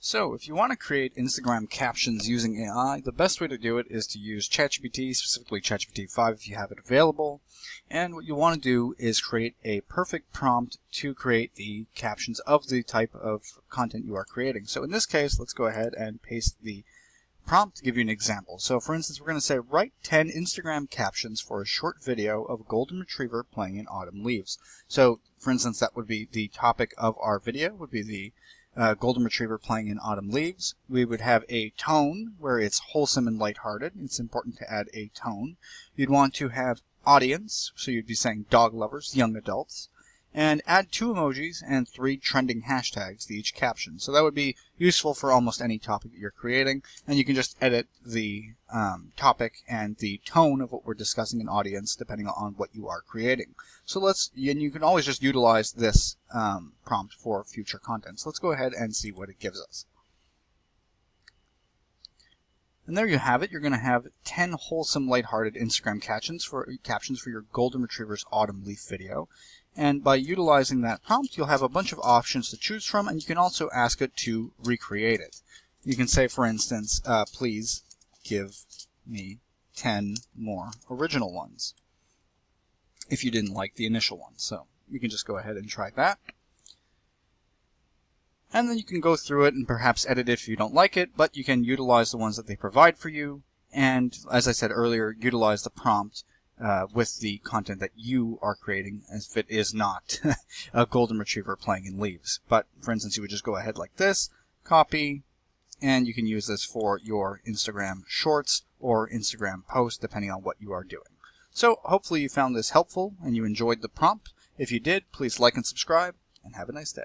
So if you want to create Instagram captions using AI, the best way to do it is to use ChatGPT, specifically ChatGPT 5 if you have it available. And what you want to do is create a perfect prompt to create the captions of the type of content you are creating. So in this case, let's go ahead and paste the prompt to give you an example. So for instance, we're going to say write 10 Instagram captions for a short video of a golden retriever playing in autumn leaves. So for instance, that would be the topic of our video, would be the golden retriever playing in autumn leaves. We would have a tone where it's wholesome and lighthearted. It's important to add a tone. You'd want to have audience, so you'd be saying dog lovers, young adults, and add 2 emojis and 3 trending hashtags to each caption. So that would be useful for almost any topic that you're creating, and you can just edit the topic and the tone of what we're discussing in audience depending on what you are creating. So and you can always just utilize this prompt for future content. So let's go ahead and see what it gives us. And there you have it. You're going to have 10 wholesome, lighthearted Instagram captions for your golden retriever's autumn leaf video. And by utilizing that prompt, you'll have a bunch of options to choose from, and you can also ask it to recreate it. You can say, for instance, please give me 10 more original ones, if you didn't like the initial one. So you can just go ahead and try that. And then you can go through it and perhaps edit it if you don't like it, but you can utilize the ones that they provide for you. And as I said earlier, utilize the prompt with the content that you are creating, as if it is not a golden retriever playing in leaves. But for instance, you would just go ahead like this, copy, and you can use this for your Instagram shorts or Instagram posts, depending on what you are doing. So hopefully you found this helpful and you enjoyed the prompt. If you did, please like and subscribe, and have a nice day.